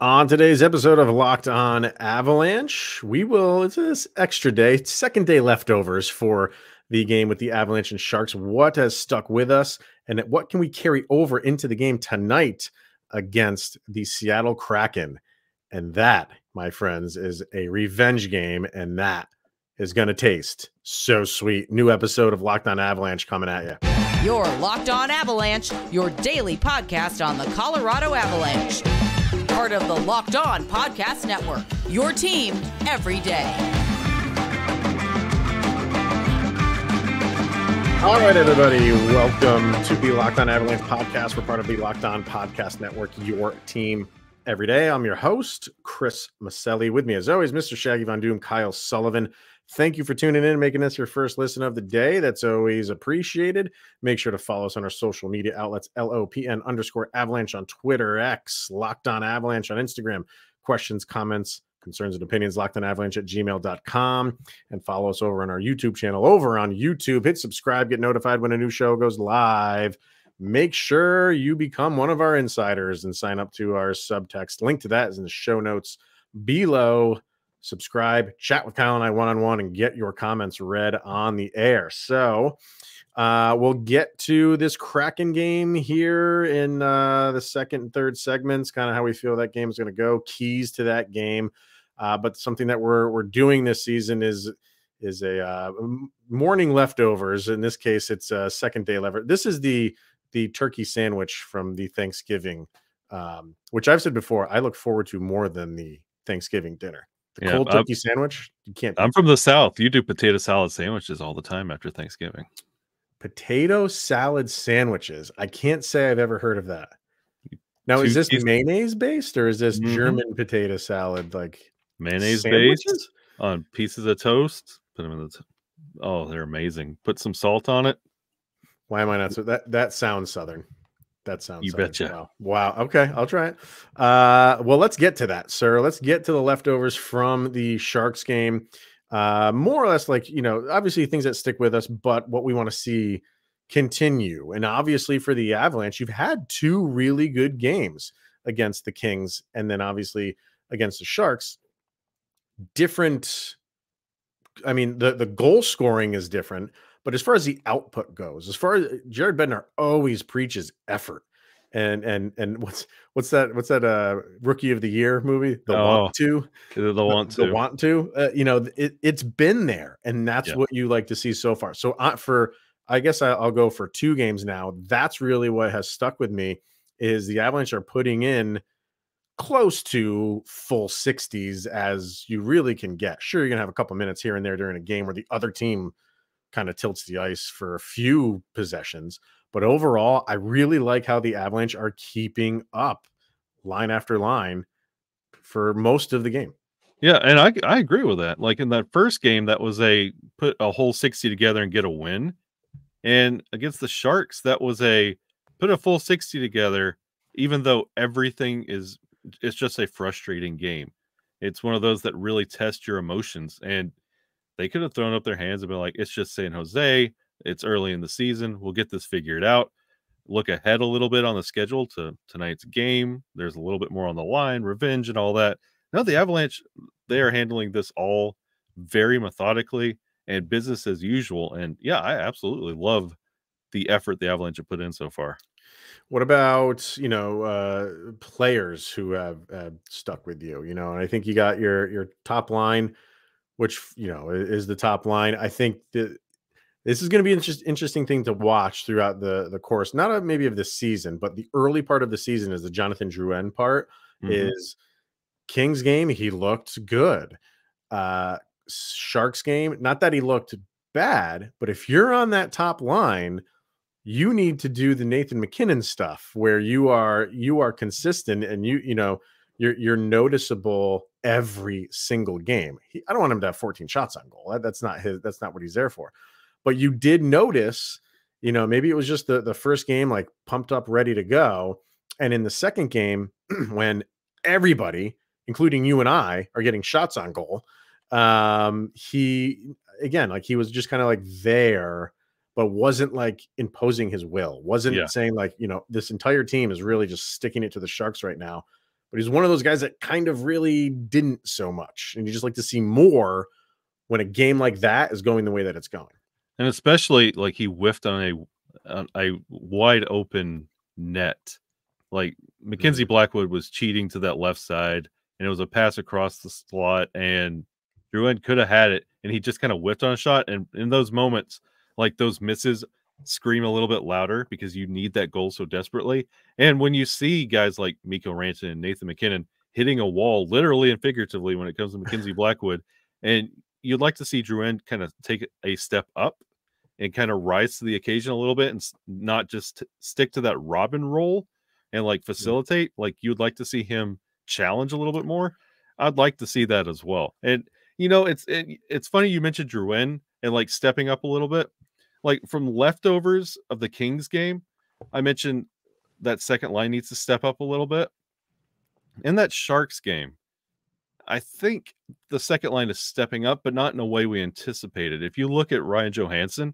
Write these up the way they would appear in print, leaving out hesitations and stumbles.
On today's episode of Locked On Avalanche, it's this extra day, second day leftovers for the game with the Avalanche and Sharks. What has stuck with us and what can we carry over into the game tonight against the Seattle Kraken? And that, my friends, is a revenge game, and that is going to taste so sweet. New episode of Locked On Avalanche coming at you. You're Locked On Avalanche, your daily podcast on the Colorado Avalanche. Part of the Locked On Podcast Network, your team every day. All right, everybody. Welcome to the Locked On Avalanche podcast. We're part of the Locked On Podcast Network, your team every day. I'm your host, Chris Maselli. With me, as always, Mr. Shaggy Von Doom, Kyle Sullivan. Thank you for tuning in and making this your first listen of the day. That's always appreciated. Make sure to follow us on our social media outlets, LOPN_Avalanche on Twitter, X, Locked On Avalanche on Instagram. Questions, comments, concerns, and opinions, lockedonavalanche@gmail.com. And follow us over on our YouTube channel over on YouTube. Hit subscribe, get notified when a new show goes live. Make sure you become one of our insiders and sign up to our subtext. Link to that is in the show notes below. Subscribe, chat with Kyle and I one-on-one, and get your comments read on the air. So we'll get to this Kraken game here in the second and third segments, kind of how we feel that game is going to go, keys to that game. But something that we're doing this season is a morning leftovers. In this case, it's a second day lever. This is the turkey sandwich from the Thanksgiving, which I've said before, I look forward to more than the Thanksgiving dinner. The cold turkey sandwich, you can't. I'm from the South. You do potato salad sandwiches all the time after Thanksgiving. Potato salad sandwiches. I can't say I've ever heard of that. Now, is this mayonnaise based or is this German potato salad like mayonnaise based on pieces of toast? Put them in the. They're amazing. Put some salt on it. Why am I not so? That sounds Southern. That sounds. You southern. betcha. Wow. Okay, I'll try it. Well, let's get to that, sir. Let's get to the leftovers from the Sharks game. More or less, like, obviously things that stick with us, but what we want to see continue. And obviously for the Avalanche, you've had two really good games against the Kings, and then obviously against the Sharks. Different. I mean, the goal scoring is different. But as far as the output goes, as far as Jared Bednar always preaches effort, and what's that Rookie of the Year movie? The Want To. It's been there, and that's what you like to see so far. So I guess I'll go for two games now. That's really what has stuck with me is the Avalanche are putting in close to full 60s as you really can get. Sure, you're gonna have a couple minutes here and there during a game where the other team kind of tilts the ice for a few possessions, but overall I really like how the Avalanche are keeping up line after line for most of the game. Yeah, and I agree with that. Like in that first game, that was put a whole 60 together and get a win, and against the Sharks, that was put a full 60 together, even though it's just a frustrating game. It's one of those that really test your emotions, and they could have thrown up their hands and been like, it's just San Jose. It's early in the season. We'll get this figured out. Look ahead a little bit on the schedule to tonight's game. There's a little bit more on the line, revenge and all that. Now the Avalanche, they are handling this all very methodically and business as usual. And yeah, I absolutely love the effort the Avalanche have put in so far. What about, players who have stuck with you? And I think you got your top line, which, is the top line. I think that this is going to be an interesting thing to watch throughout the course, not maybe of the season, but the early part of the season is the Jonathan Drouin part. Is Kings game, he looked good. Sharks game, not that he looked bad, but if you're on that top line, you need to do the Nathan MacKinnon stuff where you are consistent and you're noticeable every single game. I don't want him to have 14 shots on goal. That's not what he's there for. But you did notice, maybe it was just the first game, like pumped up, ready to go. And in the second game, when everybody, including you and I, are getting shots on goal, he was just kind of like there, but wasn't like imposing his will. Wasn't saying like, this entire team is really just sticking it to the Sharks right now. but he's one of those guys that kind of really didn't so much. And you just like to see more when a game like that is going the way that it's going. And especially like he whiffed on a wide open net. Like Mackenzie Blackwood was cheating to that left side, and it was a pass across the slot, and Drouin could have had it, and he just kind of whiffed on a shot. And in those moments, like those misses scream a little bit louder because you need that goal so desperately. And when you see guys like Mikko Rantanen and Nathan MacKinnon hitting a wall, literally and figuratively, when it comes to Mackenzie Blackwood, and you'd like to see Drouin kind of take a step up and kind of rise to the occasion a little bit and not just stick to that Robin role and like facilitate. Like you'd like to see him challenge a little bit more. I'd like to see that as well. And you know, it's funny you mentioned Drouin and like stepping up a little bit. Like from leftovers of the Kings game, I mentioned that second line needs to step up a little bit. In that Sharks game, I think the second line is stepping up, but not in a way we anticipated. If you look at Ryan Johansson,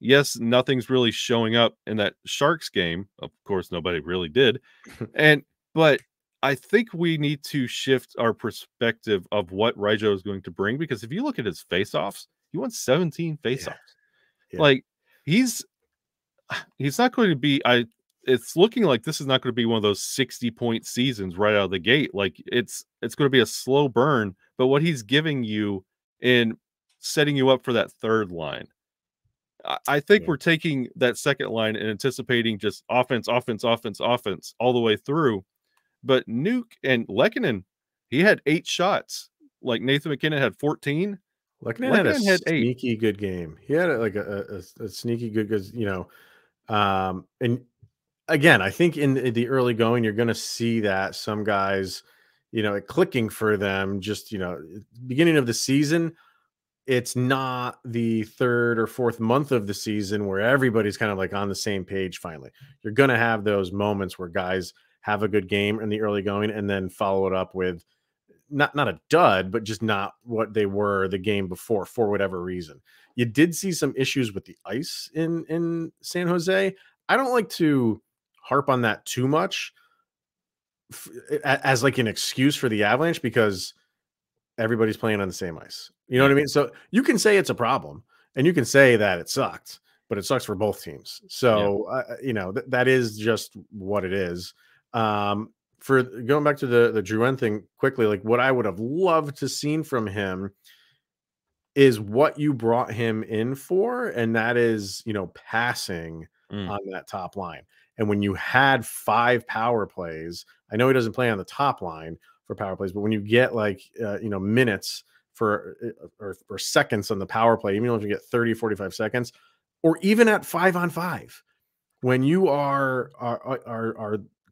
yes, nothing's really showing up in that Sharks game. Of course, nobody really did. But I think we need to shift our perspective of what Rijo is going to bring, because if you look at his faceoffs, he won 17 faceoffs. Yeah. Like he's not going to be it's looking like this is not going to be one of those 60-point seasons right out of the gate. Like it's going to be a slow burn, but what he's giving you in setting you up for that third line, I think we're taking that second line and anticipating just offense all the way through. But Nuke and Lehkonen, he had 8 shots. Like Nathan MacKinnon had 14. Lehkonen had a sneaky good game. He had like a sneaky good, because you know, and again, I think in the early going, you're going to see that some guys, you know, clicking for them. Just, you know, beginning of the season, it's not the third or fourth month of the season where everybody's kind of like on the same page. Finally, you're going to have those moments where guys have a good game in the early going and then follow it up with not a dud, but just not what they were the game before for whatever reason. You did see some issues with the ice in San Jose. I don't like to harp on that too much as like an excuse for the Avalanche, because everybody's playing on the same ice. You know what I mean? So you can say it's a problem and you can say that it sucked, but it sucks for both teams. So, you know, that is just what it is. For going back to the Drouin thing quickly, like what I would have loved to seen from him is what you brought him in for. And that is, you know, passing on that top line. And when you had 5 power plays, I know he doesn't play on the top line for power plays, but when you get like, you know, minutes or seconds on the power play, even if you get 30, 45 seconds, or even at 5-on-5, when you are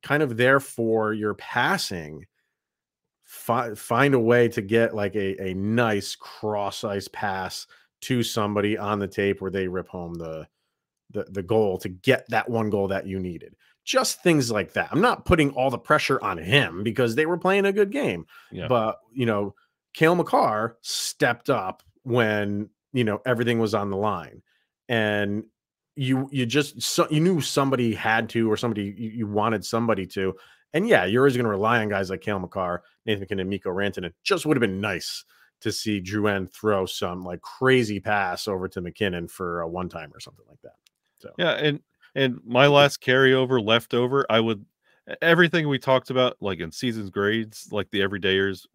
kind of there for your passing, find a way to get like a nice cross ice pass to somebody on the tape where they rip home the goal to get that one goal that you needed. Just things like that. I'm not putting all the pressure on him because they were playing a good game, but you know, Cale Makar stepped up when, you know, everything was on the line, and you knew somebody had to, or somebody you wanted somebody to. And yeah, you're always going to rely on guys like Cale Makar, Nathan MacKinnon, Mikko Rantanen. Just would have been nice to see Drouin throw some like crazy pass over to MacKinnon for a one-time or something like that. So yeah, and my last carryover leftover, everything we talked about, like in seasons grades, like the everydayers,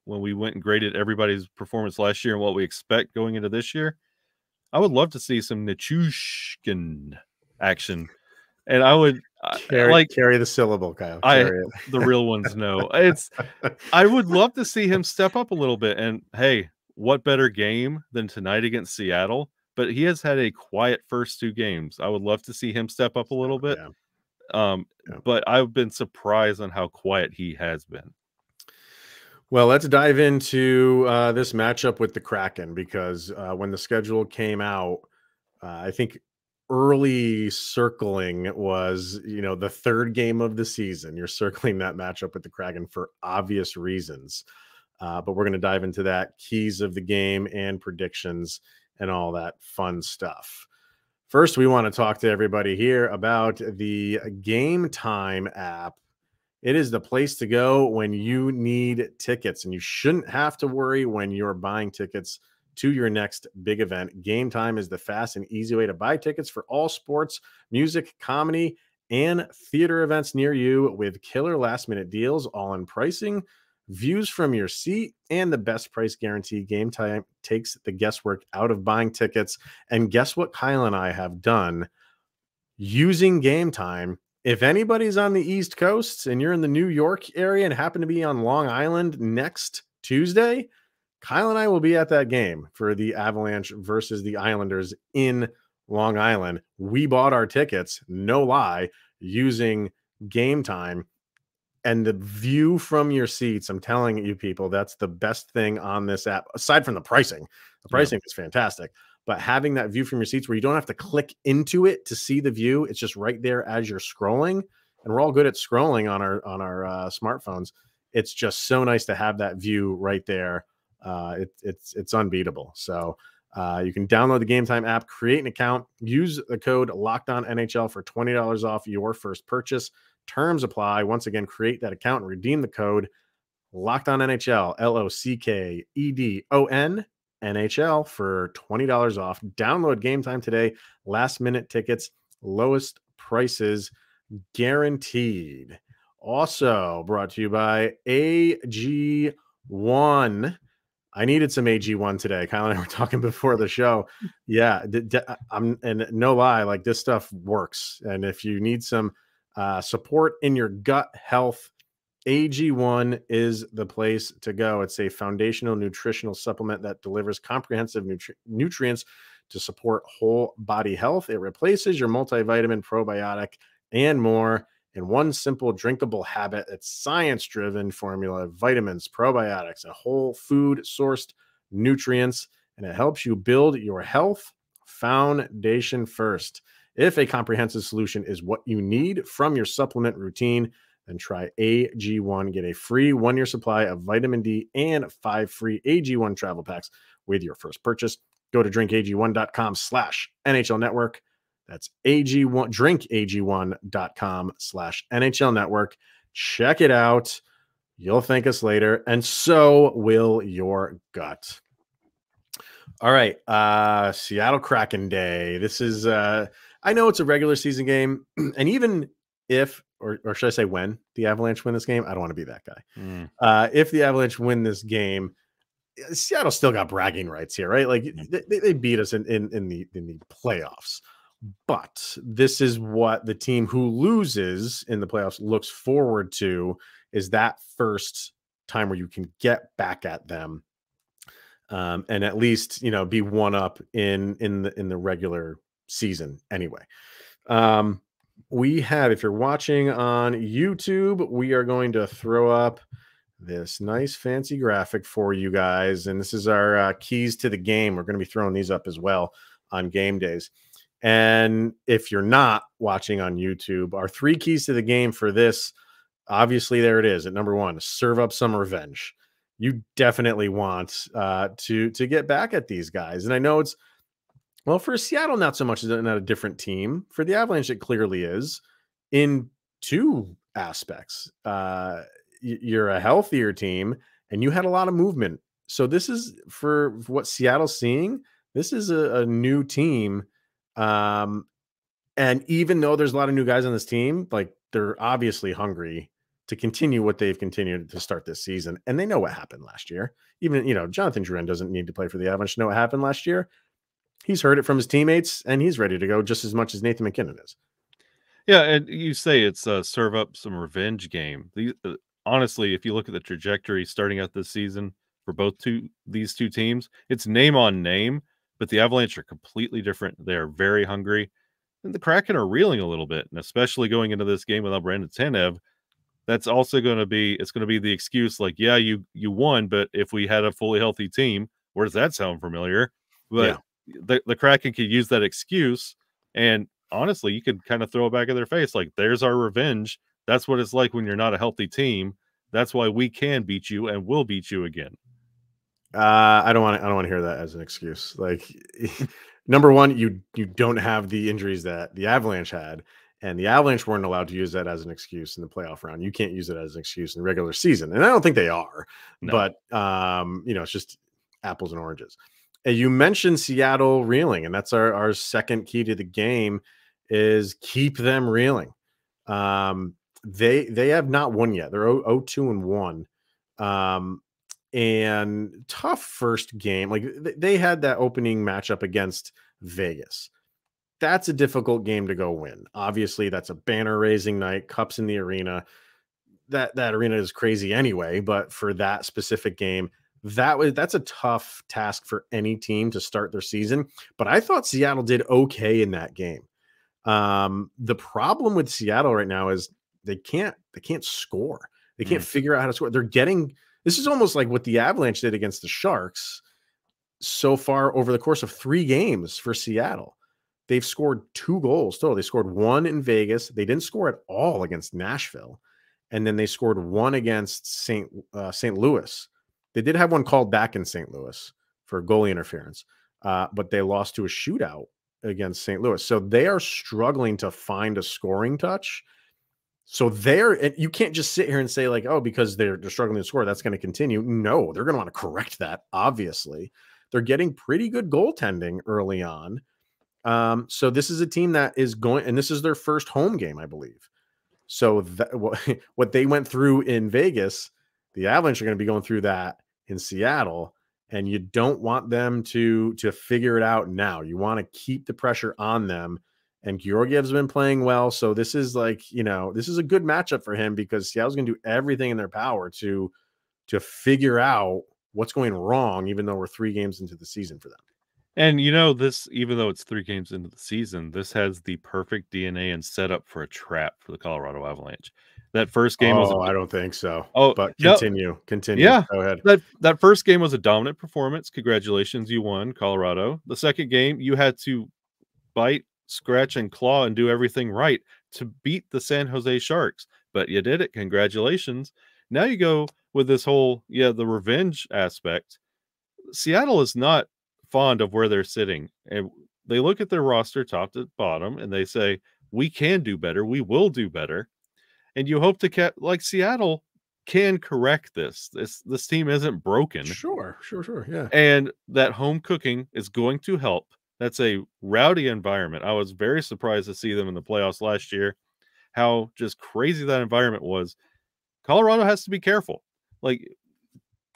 when we went and graded everybody's performance last year and what we expect going into this year, I would love to see some Nichushkin action. And I would carry the syllable, Kyle. The real ones know. I would love to see him step up a little bit. And hey, what better game than tonight against Seattle? But he has had a quiet first 2 games. I would love to see him step up a little bit. But I've been surprised on how quiet he has been. Well, let's dive into this matchup with the Kraken, because when the schedule came out, I think early circling was, you know, the third game of the season. You're circling that matchup with the Kraken for obvious reasons. But we're going to dive into that, keys of the game and predictions and all that fun stuff. First, we want to talk to everybody here about the Game Time app. It is the place to go when you need tickets, and you shouldn't have to worry when you're buying tickets to your next big event. Game Time is the fast and easy way to buy tickets for all sports, music, comedy, and theater events near you with killer last-minute deals, all-in pricing, views from your seat, and the best price guarantee. Game Time takes the guesswork out of buying tickets. And guess what Kyle and I have done using Game Time? If anybody's on the East Coast and you're in the New York area and happen to be on Long Island next Tuesday, Kyle and I will be at that game for the Avalanche versus the Islanders in Long Island. We bought our tickets, no lie, using Game Time. And the view from your seats, I'm telling you people, that's the best thing on this app, aside from the pricing. The pricing is fantastic. But having that view from your seats where you don't have to click into it to see the view, it's just right there as you're scrolling. And we're all good at scrolling on our smartphones. It's just so nice to have that view right there. It's unbeatable. So you can download the Game Time app, create an account, use the code LOCKEDONNHL for $20 off your first purchase. Terms apply. Once again, create that account and redeem the code LOCKEDONNHL, LOCKEDON. NHL for $20 off. Download Game Time today. Last minute tickets, lowest prices guaranteed. Also brought to you by AG1. I needed some AG1 today. Kyle and I were talking before the show. Yeah, and no lie, like this stuff works. And if you need some support in your gut health, AG1 is the place to go. It's a foundational nutritional supplement that delivers comprehensive nutrients to support whole body health. It replaces your multivitamin, probiotic, and more in one simple drinkable habit. It's science-driven formula, vitamins, probiotics, and whole food sourced nutrients, and it helps you build your health foundation first. If a comprehensive solution is what you need from your supplement routine, then try AG1. Get a free 1-year supply of vitamin D and 5 free AG1 travel packs with your first purchase. Go to drinkag1.com/NHL network. That's AG1, drinkag1.com/NHL network. Check it out. You'll thank us later, and so will your gut. All right. Seattle Kraken Day. This is, I know it's a regular season game, and even if, or should I say when the Avalanche win this game? I don't want to be that guy. If the Avalanche win this game, Seattle still got bragging rights here, right? Like they beat us in the playoffs. But this is what the team who loses in the playoffs looks forward to, is that first time where you can get back at them, and at least, you know, be one up in the regular season anyway. We have, if you're watching on YouTube, we are going to throw up this nice fancy graphic for you guys. And this is our keys to the game. We're going to be throwing these up as well on game days. And if you're not watching on YouTube, our 3 keys to the game for this, obviously there it is at number 1, serve up some revenge. You definitely want to get back at these guys. And I know it's, well, for Seattle, not so much, not a different team. For the Avalanche, it clearly is in 2 aspects. You're a healthier team and you had a lot of movement. So this is, for what Seattle's seeing, this is a new team. And even though there's a lot of new guys on this team, like, they're obviously hungry to continue what they've continued to start this season. And they know what happened last year. Even, you know, Jonathan Drouin doesn't need to play for the Avalanche to know what happened last year. He's heard it from his teammates, and he's ready to go just as much as Nathan McKinnon is. Yeah, and you say it's a serve up some revenge game. Honestly, if you look at the trajectory starting out this season for these two teams, it's name on name, but the Avalanche are completely different. They are very hungry, and the Kraken are reeling a little bit, and especially going into this game without Brandon Tanev, that's also going to be the excuse, like, yeah, you won, but if we had a fully healthy team, where does that sound familiar? But yeah. The Kraken could use that excuse, and honestly, you could kind of throw it back in their face, like, there's our revenge. That's what it's like when you're not a healthy team. That's why we can beat you and will beat you again. I don't want to hear that as an excuse. Like, number one, you don't have the injuries that the Avalanche had, And the Avalanche weren't allowed to use that as an excuse in the playoff round. You can't use it as an excuse in the regular season. And I don't think they are. No. But, it's just apples and oranges. And you mentioned Seattle reeling, and that's our second key to the game is keep them reeling. They have not won yet. They're 0-2-1. And tough first game. Like they had that opening matchup against Vegas. That's a difficult game to go win. Obviously, that's a banner raising night, cups in the arena. That arena is crazy anyway, but for that specific game, that's a tough task for any team to start their season. But I thought Seattle did okay in that game. The problem with Seattle right now is they can't score. They can't figure out how to score. This is almost like what the Avalanche did against the Sharks so far over the course of 3 games for Seattle. They've scored 2 goals total. They scored 1 in Vegas. They didn't score at all against Nashville. And then they scored 1 against St. Louis. They did have one called back in St. Louis for goalie interference, but they lost to a shootout against St. Louis. So they are struggling to find a scoring touch. So you can't just sit here and say like, oh, because they're struggling to score, that's going to continue. No, they're going to want to correct that. Obviously, they're getting pretty good goaltending early on. So this is a team that is going, and this is their first home game, I believe. So what they went through in Vegas, the Avalanche are going to be going through that in Seattle, and you don't want them to figure it out now. You want to keep the pressure on them. And Georgiev's been playing well. So this is like, this is a good matchup for him because Seattle's going to do everything in their power to figure out what's going wrong, even though we're 3 games into the season for them. And this, even though it's 3 games into the season, this has the perfect DNA and setup for a trap for the Colorado Avalanche. That first game was I don't think so. Oh, but continue. Yeah, go ahead. That first game was a dominant performance. Congratulations, you won, Colorado. The second game, you had to bite, scratch, and claw and do everything right to beat the San Jose Sharks, but you did it. Congratulations. Now you go with this whole the revenge aspect. Seattle is not fond of where they're sitting, and they look at their roster top to bottom and they say, we can do better, we will do better. And you hope to like Seattle can correct this team isn't broken. Sure, yeah. And that home cooking is going to help. That's a rowdy environment. I was very surprised to see them in the playoffs last year, how just crazy that environment was. Colorado has to be careful. Like,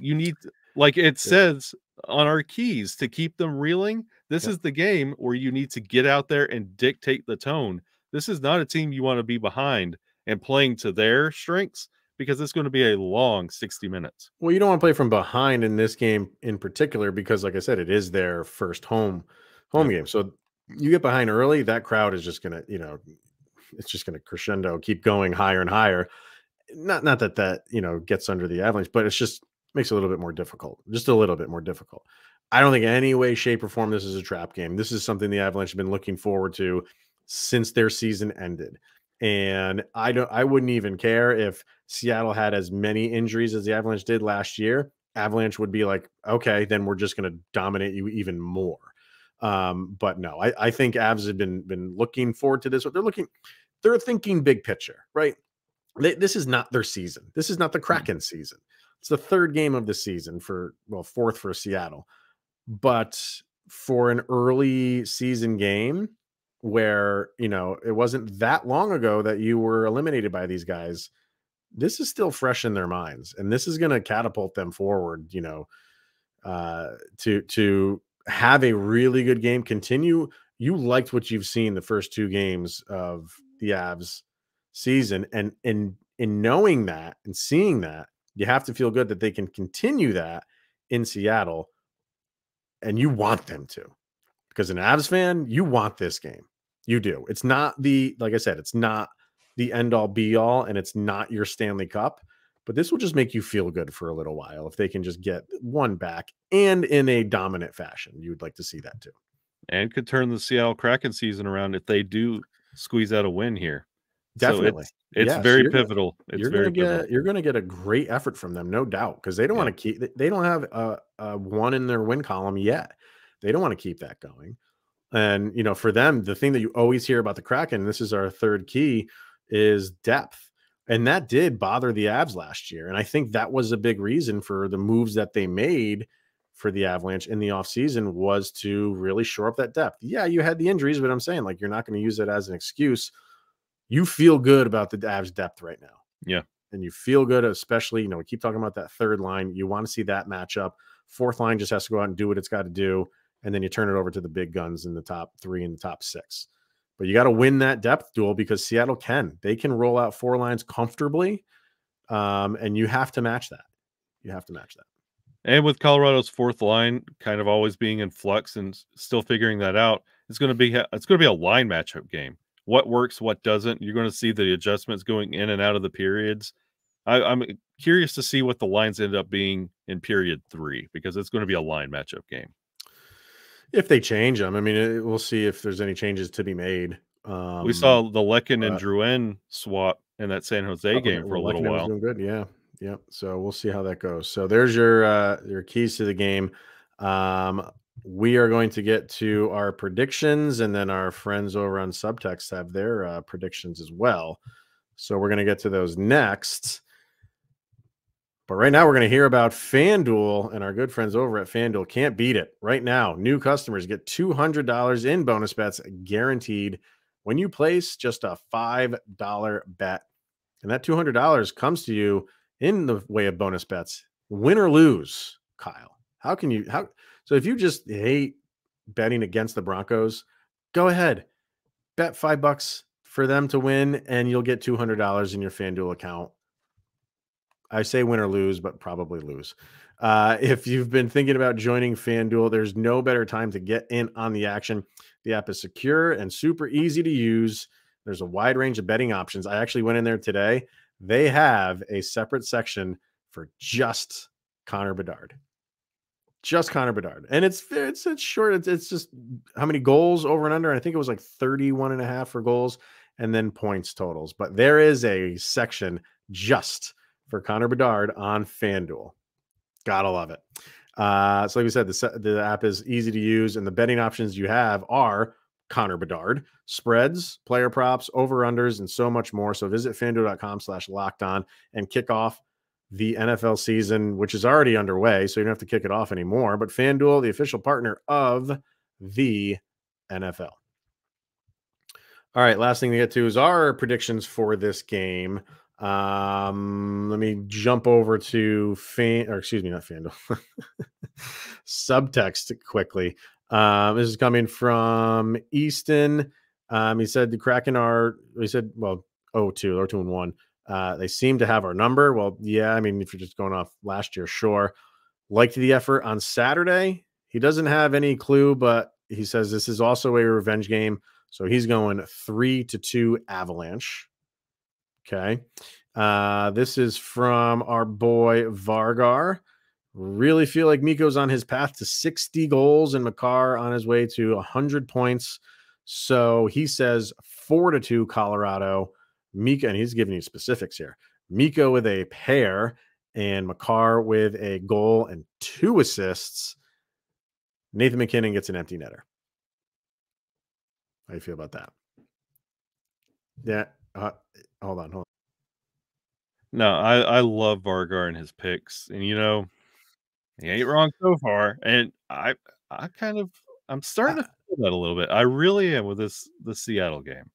you need, like it says on our keys, to keep them reeling. This is the game where you need to get out there and dictate the tone. This is not a team you want to be behind and playing to their strengths, because it's going to be a long 60 minutes. Well, you don't want to play from behind in this game in particular, because like I said, it is their first home game. So you get behind early, that crowd is just going to, it's just going to crescendo, keep going higher and higher. Not that gets under the Avalanche, but it's just makes it a little bit more difficult, just a little bit more difficult. I don't think any way, shape, or form this is a trap game. This is something the Avalanche have been looking forward to since their season ended. And I wouldn't even care if Seattle had as many injuries as the Avalanche did last year. Avalanche would be like, okay, then we're just going to dominate you even more. But no, I think Avs have been looking forward to this. They're thinking big picture, right? This is not their season. This is not the Kraken season. It's the 3rd game of the season 4th for Seattle. But for an early season game where, it wasn't that long ago that you were eliminated by these guys, this is still fresh in their minds. And this is going to catapult them forward, to have a really good game. Continue. You liked what you've seen the first 2 games of the Avs season. And in knowing that and seeing that, you have to feel good that they can continue that in Seattle. And you want them to, because an Avs fan, you want this game. You do. It's not like I said, it's not the end all be all, and it's not your Stanley Cup, but this will just make you feel good for a little while if they can just get one back and in a dominant fashion. You'd like to see that too. And could turn the Seattle Kraken season around if they do squeeze out a win here. Definitely. So it's very pivotal. You're going to get a great effort from them, no doubt, because they don't want to they don't have a 1 in their win column yet. They don't want to keep that going. And, for them, the thing that you always hear about the Kraken, and this is our third key, is depth. And that did bother the Avs last year. And I think that was a big reason for the moves that they made for the Avalanche in the offseason, was to really shore up that depth. Yeah, you had the injuries, but I'm saying, like, you're not going to use it as an excuse. You feel good about the Avs depth right now. Yeah. And you feel good, especially, we keep talking about that third line. You want to see that matchup. Fourth line just has to go out and do what it's got to do. And then you turn it over to the big guns in the top 3 and the top 6. But you got to win that depth duel, because Seattle they can roll out 4 lines comfortably. And you have to match that. And with Colorado's fourth line kind of always being in flux and still figuring that out, it's going to be a line matchup game. What works, what doesn't. You're going to see the adjustments going in and out of the periods. I'm curious to see what the lines end up being in period 3, because it's going to be a line matchup game. If they change them, I mean, we'll see if there's any changes to be made. We saw the Lekin and Drouin swap in that San Jose game for a little while. Was doing good, yeah. So we'll see how that goes. So there's your keys to the game. We are going to get to our predictions, and then our friends over on Subtext have their predictions as well. So we're going to get to those next. But right now, we're going to hear about FanDuel, and our good friends over at FanDuel can't beat it. Right now, new customers get $200 in bonus bets guaranteed when you place just a $5 bet. And that $200 comes to you in the way of bonus bets, win or lose, Kyle. So if you just hate betting against the Broncos, go ahead, bet $5 for them to win, and you'll get $200 in your FanDuel account. I say win or lose, but probably lose. If you've been thinking about joining FanDuel, there's no better time to get in on the action. The app is secure and super easy to use. There's a wide range of betting options. I actually went in there today. They have a separate section for just Connor Bedard. Just Connor Bedard. And it's short. It's just how many goals over and under. I think it was like 31.5 for goals, and then points totals. But there is a section just for Connor Bedard on FanDuel. Gotta love it. So like we said, the app is easy to use, and the betting options you have are Connor Bedard, spreads, player props, over-unders, and so much more. So visit FanDuel.com/lockedon and kick off the NFL season, which is already underway, so you don't have to kick it off anymore. But FanDuel, the official partner of the NFL. All right, last thing to get to is our predictions for this game. Let me jump over to not FanDuel. Subtext quickly. This is coming from Easton. He said the Kraken are, 0-2 and 1. They seem to have our number. Well, yeah, I mean, if you're just going off last year, sure. Liked the effort on Saturday. He doesn't have any clue, but he says this is also a revenge game. So he's going 3-2 Avalanche. Okay. This is from our boy Vargar. Really feel like Mikko's on his path to 60 goals and Makar on his way to 100 points. So he says 4-2 Colorado. Mikko, and he's giving you specifics here. Mikko with a pair and Makar with a goal and 2 assists. Nathan McKinnon gets an empty netter. How do you feel about that? Yeah. Hold on. No, I love Vargar and his picks, and he ain't wrong so far. And I'm starting to feel that a little bit. I really am with the Seattle game.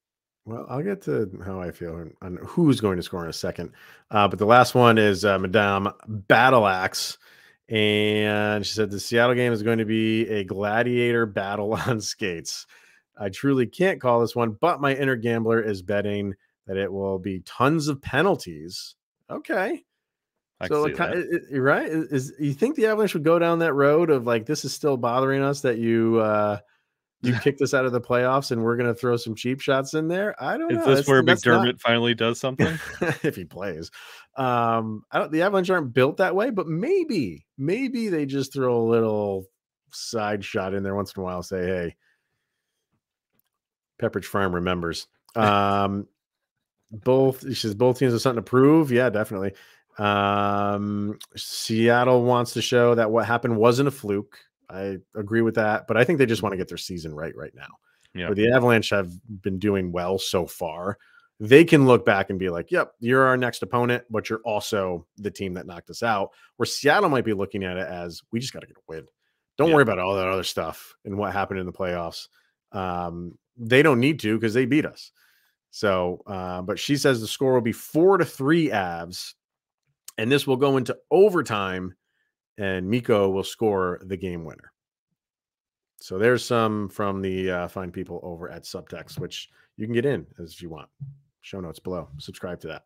Well, I'll get to how I feel on who's going to score in a second. But the last one is Madame Battleaxe. And she said the Seattle game is going to be a gladiator battle on skates. I truly can't call this one, but my inner gambler is betting that it will be tons of penalties. Okay. So like, right? Is you think the Avalanche would go down that road of like, this is still bothering us that you kicked us out of the playoffs and we're going to throw some cheap shots in there? I don't know. Is this where McDermott finally does something? If he plays. The Avalanche aren't built that way, but maybe they just throw a little side shot in there once in a while. Say, hey, Pepperidge Farm remembers. Both teams have something to prove. Yeah, definitely. Seattle wants to show that what happened wasn't a fluke. I agree with that, but I think they just want to get their season right now. Yeah. Where the Avalanche have been doing well so far, they can look back and be like, yep, you're our next opponent, but you're also the team that knocked us out. Where Seattle might be looking at it as, we just got to get a win. Don't worry about all that other stuff and what happened in the playoffs. They don't need to because they beat us. So, but she says the score will be 4-3 Avs, and this will go into overtime, and Mikko will score the game winner. So there's some from the fine people over at Subtext, which you can get in as you want. Show notes below. Subscribe to that.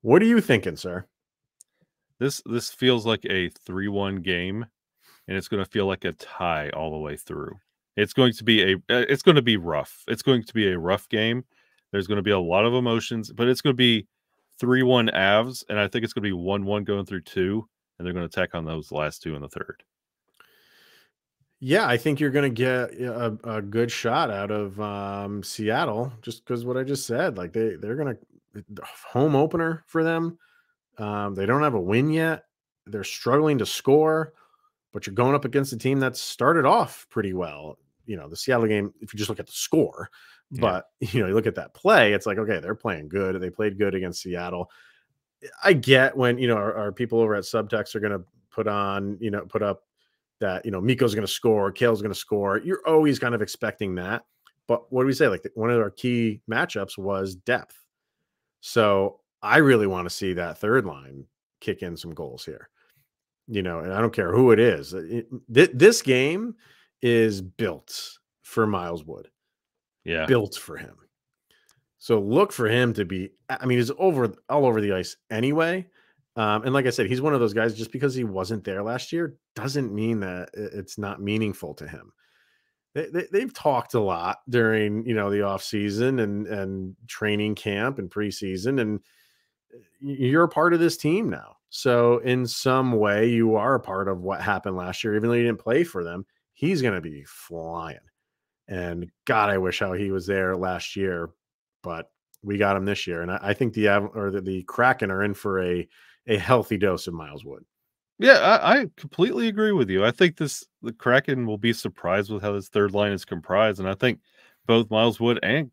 What are you thinking, sir? This feels like a 3-1 game, and it's going to feel like a tie all the way through. It's going to be rough. It's going to be a rough game. There's going to be a lot of emotions, but it's going to be 3-1 Avs, and I think it's going to be 1-1 going through 2, and they're going to tack on those last 2 in the third. Yeah, I think you're going to get a good shot out of Seattle, just because what I just said. Like they're going to home opener for them. They don't have a win yet. They're struggling to score, but you're going up against a team that started off pretty well. The Seattle game, if you just look at the score, but you look at that play, it's like, okay, they're playing good. They played good against Seattle. I get when, our people over at Subtext are going to put up that, Mikko's going to score, Kale's going to score. You're always kind of expecting that. But what do we say? Like one of our key matchups was depth. So I really want to see that third line kick in some goals here, and I don't care who it is. This game is built for Miles Wood. Yeah. Built for him. So look for him to be, he's all over the ice anyway. And like I said, he's one of those guys, just because he wasn't there last year doesn't mean that it's not meaningful to him. They've talked a lot during, the off season and training camp and preseason, and you're a part of this team now. So in some way you are a part of what happened last year, even though you didn't play for them. He's going to be flying. And God, I wish how he was there last year, but we got him this year. And I think the Kraken are in for a healthy dose of Miles Wood. Yeah, I completely agree with you. I think the Kraken will be surprised with how this third line is comprised. And I think both Miles Wood and,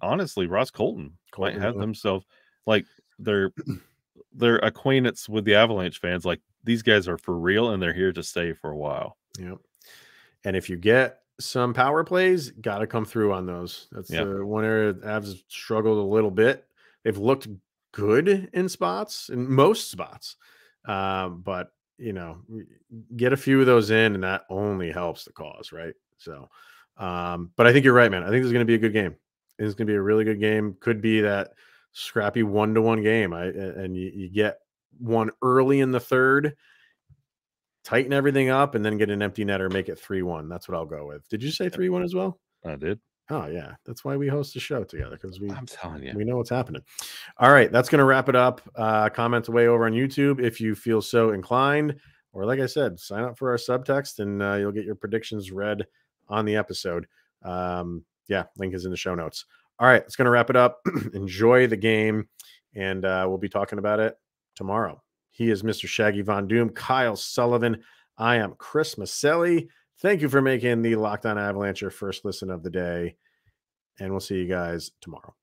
honestly, Ross Colton might have themselves, like, their acquaintance with the Avalanche fans. Like, these guys are for real, and they're here to stay for a while. Yep. And if you get some power plays, got to come through on those. That's the one area Avs struggled a little bit. They've looked good in most spots. But get a few of those in, and that only helps the cause, right? So, but I think you're right, man. I think this is going to be a good game. It's going to be a really good game. Could be that scrappy 1-1 game. And you get one early in the third, tighten everything up, and then get an empty netter, make it 3-1. That's what I'll go with. Did you say 3-1 as well? I did. Oh yeah, that's why we host the show together, because I'm telling you, we know what's happening. All right, that's going to wrap it up. Comment away over on YouTube if you feel so inclined, or like I said, sign up for our Subtext, and you'll get your predictions read on the episode. Link is in the show notes. All right, it's going to wrap it up. Enjoy the game, and we'll be talking about it tomorrow. He is Mr. Shaggy Von Doom, Kyle Sullivan. I am Chris Maselli. Thank you for making the Locked On Avalanche your first listen of the day, and we'll see you guys tomorrow.